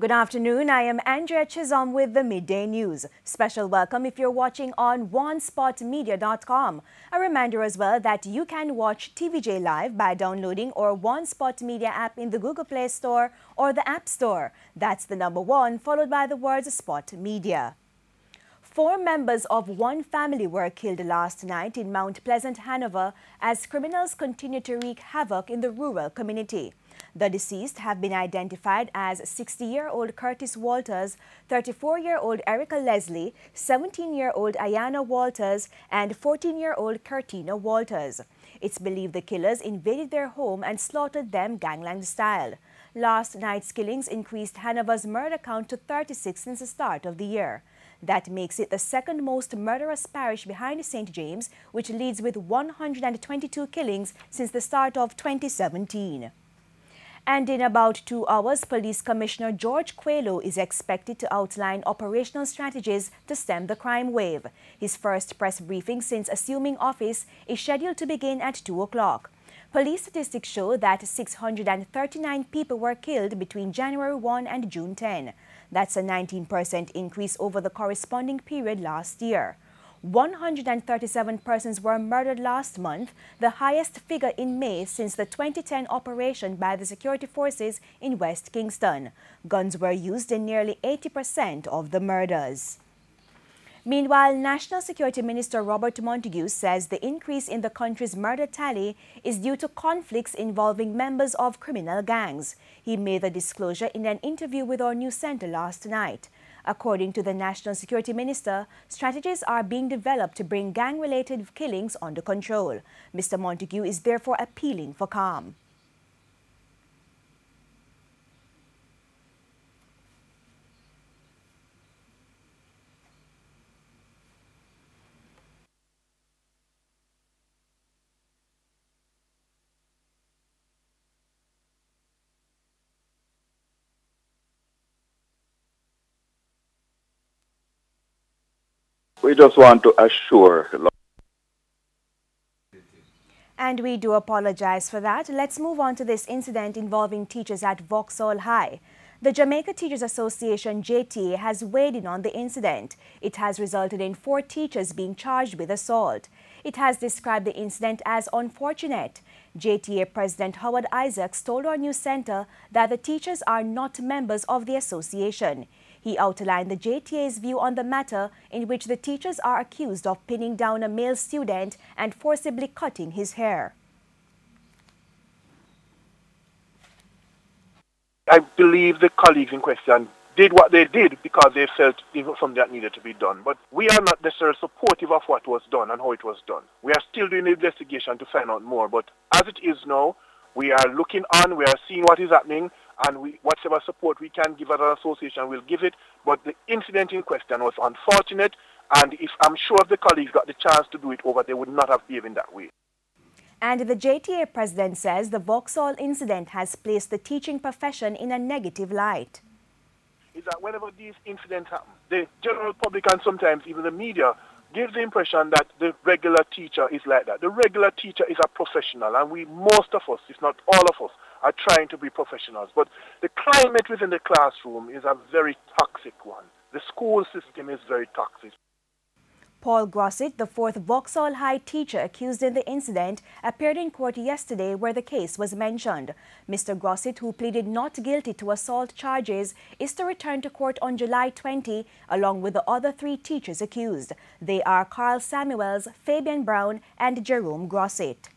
Good afternoon. I am Andrea Chisholm with the Midday News. Special welcome if you're watching on onespotmedia.com. A reminder as well that you can watch TVJ live by downloading our One Spot Media app in the Google Play Store or the App Store. That's the number 1 followed by the words Spot Media. 4 members of one family were killed last night in Mount Pleasant, Hanover, as criminals continue to wreak havoc in the rural community. The deceased have been identified as 60-year-old Curtis Walters, 34-year-old Erica Leslie, 17-year-old Ayana Walters, and 14-year-old Curtina Walters. It's believed the killers invaded their home and slaughtered them gangland style. Last night's killings increased Hanover's murder count to 36 since the start of the year. That makes it the second most murderous parish behind St. James, which leads with 122 killings since the start of 2017. And in about 2 hours, Police Commissioner George Coelho is expected to outline operational strategies to stem the crime wave. His first press briefing since assuming office is scheduled to begin at 2 o'clock. Police statistics show that 639 people were killed between January 1 and June 10. That's a 19% increase over the corresponding period last year. 137 persons were murdered last month, the highest figure in May since the 2010 operation by the security forces in West Kingston. Guns were used in nearly 80% of the murders. Meanwhile, National Security Minister Robert Montague says the increase in the country's murder tally is due to conflicts involving members of criminal gangs. He made the disclosure in an interview with our news center last night. According to the National Security Minister, strategies are being developed to bring gang-related killings under control. Mr. Montague is therefore appealing for calm. We just want to assure. And we do apologize for that. Let's move on to this incident involving teachers at Vauxhall High. The Jamaica Teachers Association, JTA, has weighed in on the incident. It has resulted in 4 teachers being charged with assault. It has described the incident as unfortunate. JTA President Howard Isaacs told our news center that the teachers are not members of the association. He outlined the JTA's view on the matter, in which the teachers are accused of pinning down a male student and forcibly cutting his hair. I believe the colleagues in question did what they did because they felt it was something that needed to be done. But we are not necessarily supportive of what was done and how it was done. We are still doing the investigation to find out more. But as it is now, we are looking on, we are seeing what is happening, and whatever support we can give as an association, we'll give it. But the incident in question was unfortunate, and if I'm sure if the colleagues got the chance to do it over, they would not have behaved in that way. And the JTA president says the Vauxhall incident has placed the teaching profession in a negative light. Is that whenever these incidents happen, the general public and sometimes even the media gives the impression that the regular teacher is like that. The regular teacher is a professional, and most of us, if not all of us, are trying to be professionals. But the climate within the classroom is a very toxic one. The school system is very toxic. Paul Grosset, the 4th Vauxhall High teacher accused in the incident, appeared in court yesterday where the case was mentioned. Mr. Grosset, who pleaded not guilty to assault charges, is to return to court on July 20, along with the other 3 teachers accused. They are Carl Samuels, Fabian Brown, and Jerome Grosset.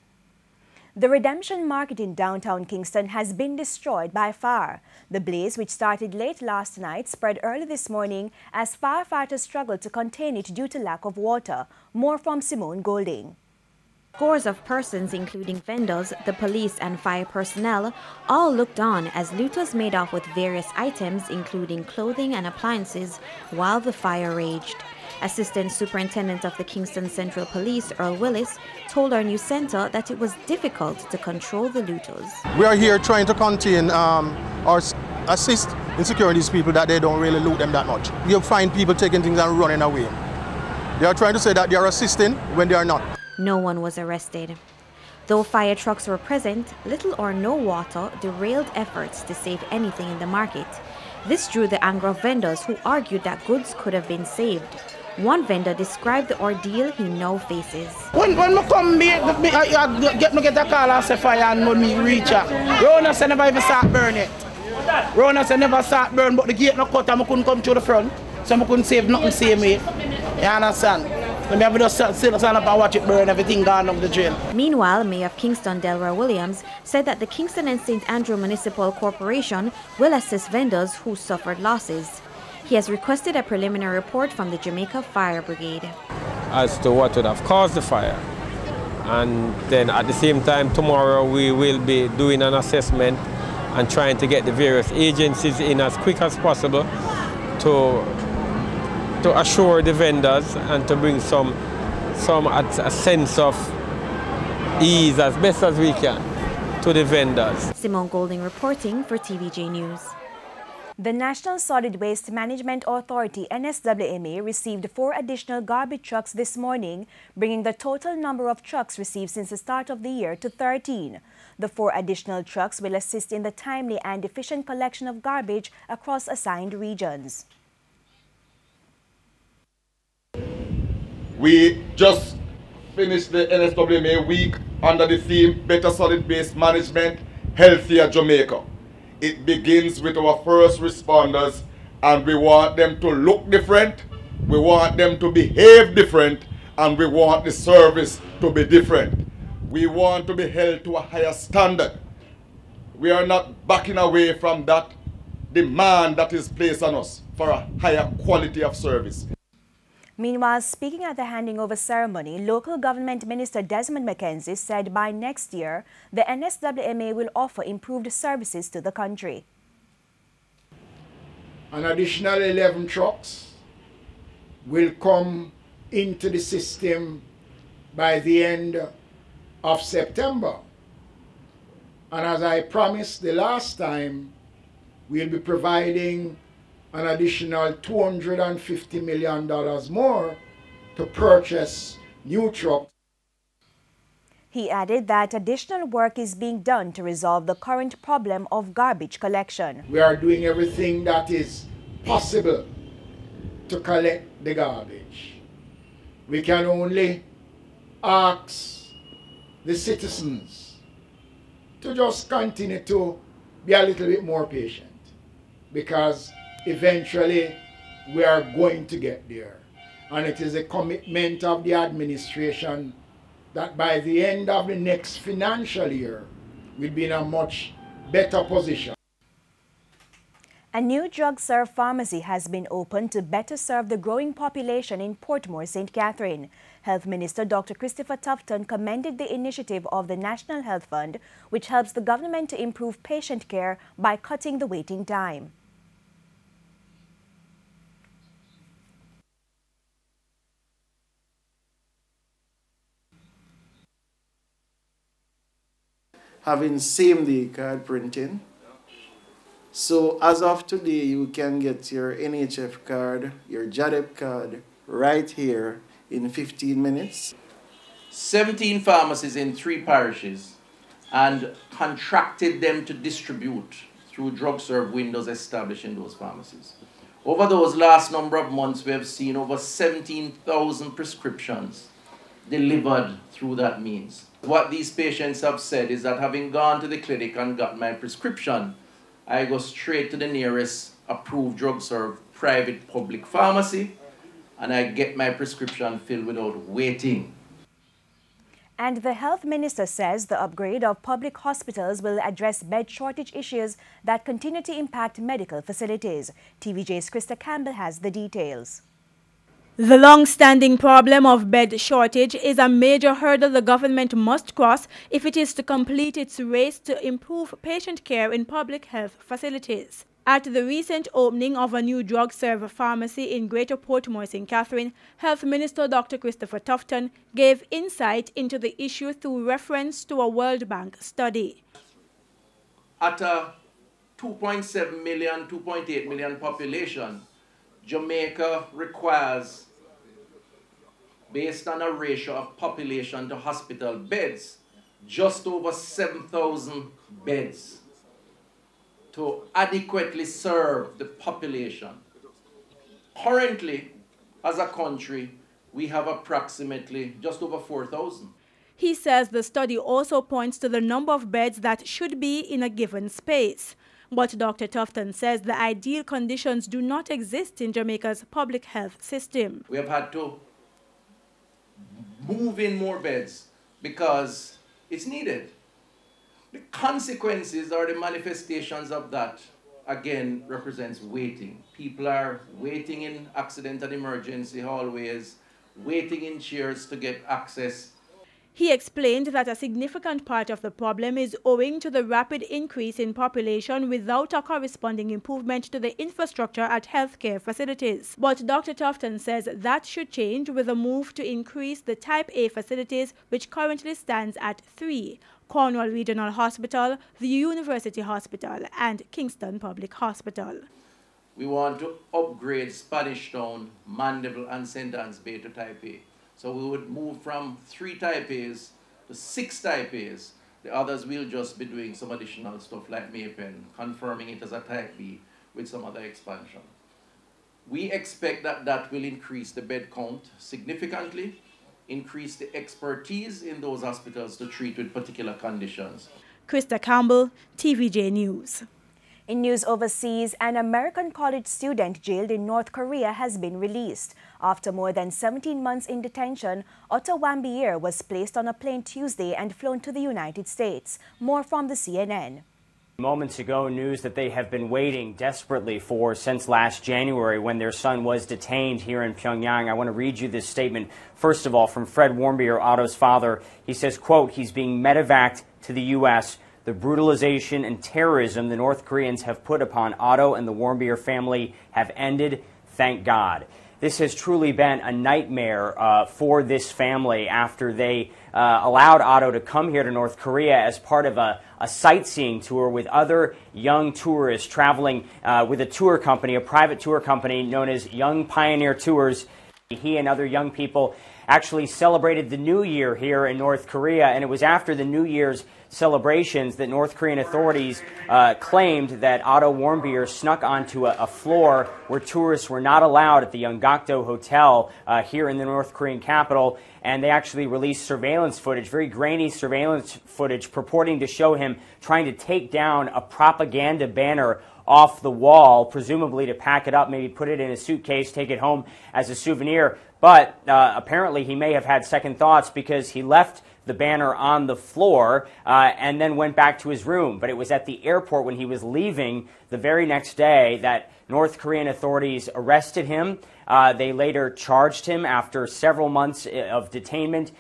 The Redemption Market in downtown Kingston has been destroyed by fire. The blaze, which started late last night, spread early this morning as firefighters struggled to contain it due to lack of water. More from Simone Golding. Scores of persons, including vendors, the police and fire personnel, all looked on as looters made off with various items, including clothing and appliances, while the fire raged. Assistant Superintendent of the Kingston Central Police, Earl Willis, told our news center that it was difficult to control the looters. We are here trying to contain or assist in securing these people that they don't really loot them that much. You find people taking things and running away. They are trying to say that they are assisting when they are not. No one was arrested. Though fire trucks were present, little or no water derailed efforts to save anything in the market. This drew the anger of vendors who argued that goods could have been saved. One vendor described the ordeal he now faces. When I come here, I get a call and say fire and when me reach out. Rona say never even start burn it. Rona say never start burn, but the gate no cut and I couldn't come through the front. So I couldn't save nothing same way. You understand? Let me have just sit up and watch it burn, everything gone up the drain. Meanwhile, Mayor of Kingston, Delroy Williams, said that the Kingston and St. Andrew Municipal Corporation will assist vendors who suffered losses. He has requested a preliminary report from the Jamaica Fire Brigade as to what would have caused the fire. And then at the same time, tomorrow we will be doing an assessment and trying to get the various agencies in as quick as possible to assure the vendors and to bring a sense of ease as best as we can to the vendors. Simone Golding reporting for TVJ News. The National Solid Waste Management Authority, NSWMA, received 4 additional garbage trucks this morning, bringing the total number of trucks received since the start of the year to 13. The 4 additional trucks will assist in the timely and efficient collection of garbage across assigned regions. We just finished the NSWMA week under the theme Better Solid Waste Management, Healthier Jamaica. It begins with our first responders, and we want them to look different, we want them to behave different, and we want the service to be different. We want to be held to a higher standard. We are not backing away from that demand that is placed on us for a higher quality of service. Meanwhile, speaking at the handing over ceremony, Local Government Minister Desmond McKenzie said by next year, the NSWMA will offer improved services to the country. An additional 11 trucks will come into the system by the end of September. And as I promised the last time, we'll be providing an additional $250 million more to purchase new trucks. He added that additional work is being done to resolve the current problem of garbage collection. We are doing everything that is possible to collect the garbage. We can only ask the citizens to just continue to be a little bit more patient, because eventually we are going to get there. And it is a commitment of the administration that by the end of the next financial year, we'll be in a much better position. A new drug-serve pharmacy has been opened to better serve the growing population in Portmore, St. Catherine. Health Minister Dr. Christopher Tufton commended the initiative of the National Health Fund, which helps the government to improve patient care by cutting the waiting time. Having same-day card printing. So as of today, you can get your NHF card, your JADEP card right here in 15 minutes. 17 pharmacies in 3 parishes and contracted them to distribute through drug-serve windows established in those pharmacies. Over those last number of months, we have seen over 17,000 prescriptions delivered through that means. What these patients have said is that having gone to the clinic and got my prescription, I go straight to the nearest approved drug-serve private public pharmacy and I get my prescription filled without waiting. And the health minister says the upgrade of public hospitals will address bed shortage issues that continue to impact medical facilities. TVJ's Krista Campbell has the details. The long-standing problem of bed shortage is a major hurdle the government must cross if it is to complete its race to improve patient care in public health facilities. At the recent opening of a new drug-serve pharmacy in Greater Portmore, St. Catherine, Health Minister Dr. Christopher Tufton gave insight into the issue through reference to a World Bank study. At a 2.7 million, 2.8 million population, Jamaica requires, based on a ratio of population to hospital beds, just over 7,000 beds. to adequately serve the population. Currently, as a country, we have approximately just over 4,000. He says the study also points to the number of beds that should be in a given space. But Dr. Tufton says the ideal conditions do not exist in Jamaica's public health system. We have had to move in more beds because it's needed. The consequences or the manifestations of that, again, represents waiting. People are waiting in accident and emergency hallways, waiting in chairs to get access. He explained that a significant part of the problem is owing to the rapid increase in population without a corresponding improvement to the infrastructure at healthcare facilities. But Dr. Tufton says that should change with a move to increase the Type A facilities, which currently stands at 3: Cornwall Regional Hospital, the University Hospital, and Kingston Public Hospital. We want to upgrade Spanish Town, Mandeville, and St. Anne's Bay to Type A. So we would move from 3 Type A's to 6 Type A's. The others will just be doing some additional stuff like Maypen, confirming it as a Type B with some other expansion. We expect that that will increase the bed count significantly, increase the expertise in those hospitals to treat with particular conditions. Krista Campbell, TVJ News. In news overseas, an American college student jailed in North Korea has been released. After more than 17 months in detention, Otto Warmbier was placed on a plane Tuesday and flown to the United States. More from the CNN. Moments ago, news that they have been waiting desperately for since last January when their son was detained here in Pyongyang. I want to read you this statement, first of all, from Fred Warmbier, Otto's father. He says, quote, he's being medevaced to the U.S. The brutalization and terrorism the North Koreans have put upon Otto and the Warmbier family have ended, thank God. This has truly been a nightmare for this family after they allowed Otto to come here to North Korea as part of a sightseeing tour with other young tourists traveling with a tour company, a private tour company known as Young Pioneer Tours. He and other young people actually celebrated the New Year here in North Korea, and it was after the New Year's celebrations that North Korean authorities claimed that Otto Warmbier snuck onto a floor where tourists were not allowed at the Yeonggakdo Hotel here in the North Korean capital, and they actually released surveillance footage, very grainy surveillance footage, purporting to show him trying to take down a propaganda banner off the wall, presumably to pack it up, maybe put it in a suitcase, take it home as a souvenir. But apparently he may have had second thoughts because he left the banner on the floor and then went back to his room. But it was at the airport when he was leaving the very next day that North Korean authorities arrested him. They later charged him after several months of detainment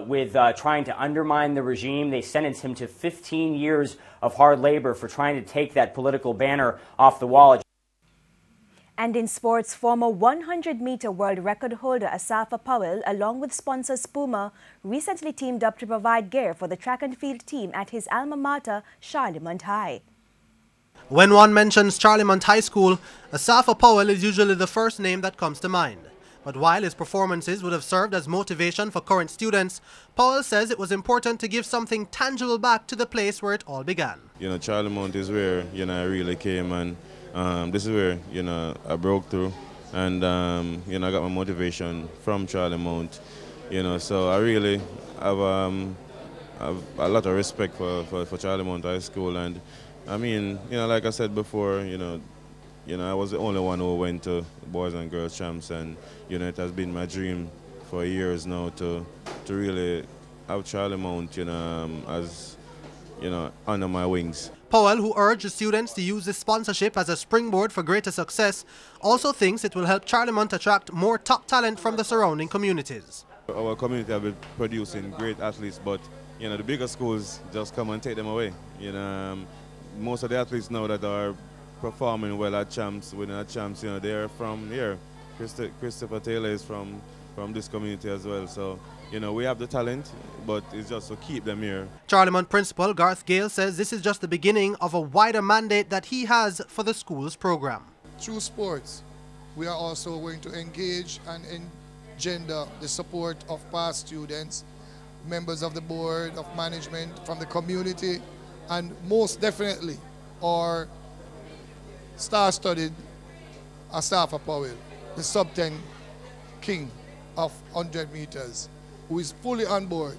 with trying to undermine the regime. They sentenced him to 15 years of hard labor for trying to take that political banner off the wall. And in sports, former 100-meter world record holder Asafa Powell, along with sponsor Spuma, recently teamed up to provide gear for the track and field team at his alma mater, Charlemont High. When one mentions Charlemont High School, Asafa Powell is usually the first name that comes to mind. But while his performances would have served as motivation for current students, Powell says it was important to give something tangible back to the place where it all began. You know, Charlemont is where, I really came, and this is where, I broke through, and, I got my motivation from Charlemont, so I really have a lot of respect for Charlemont High School. And I mean, like I said before, I was the only one who went to Boys and Girls Champs, and, it has been my dream for years now to really have Charlemont, as, under my wings. Powell, who urged the students to use this sponsorship as a springboard for greater success, also thinks it will help Charlemont attract more top talent from the surrounding communities. Our community have been producing great athletes, but the bigger schools just come and take them away. Most of the athletes now that are performing well at champs, winning at champs, they're from here. Christopher Taylor is from this community as well. So, we have the talent, but it's just to keep them here. Charlemont principal Garth Gale says this is just the beginning of a wider mandate that he has for the school's program. Through sports, we are also going to engage and engender the support of past students, members of the board of management from the community, and most definitely our star-studded Asafa Powell, the sub-10 king of 100 meters, who is fully on board.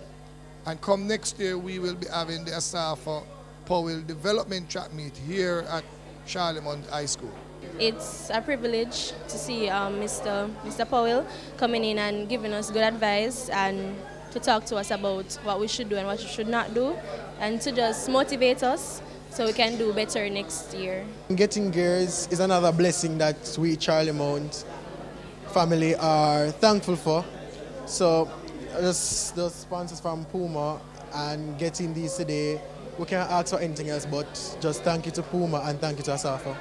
And come next year, we will be having the Asafa Powell Development Track Meet here at Charlemont High School. It's a privilege to see Mr. Powell coming in and giving us good advice and to talk to us about what we should do and what we should not do, and to just motivate us so we can do better next year. Getting gears is another blessing that we Charlemont family are thankful for. So just the sponsors from Puma and getting these today, we can't ask for anything else but just thank you to Puma and thank you to Asafa.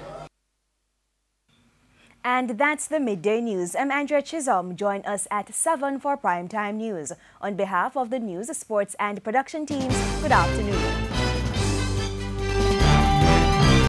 And that's the Midday News. I'm Andrea Chisholm. Join us at 7 for Primetime News. On behalf of the news, sports and production teams, good afternoon.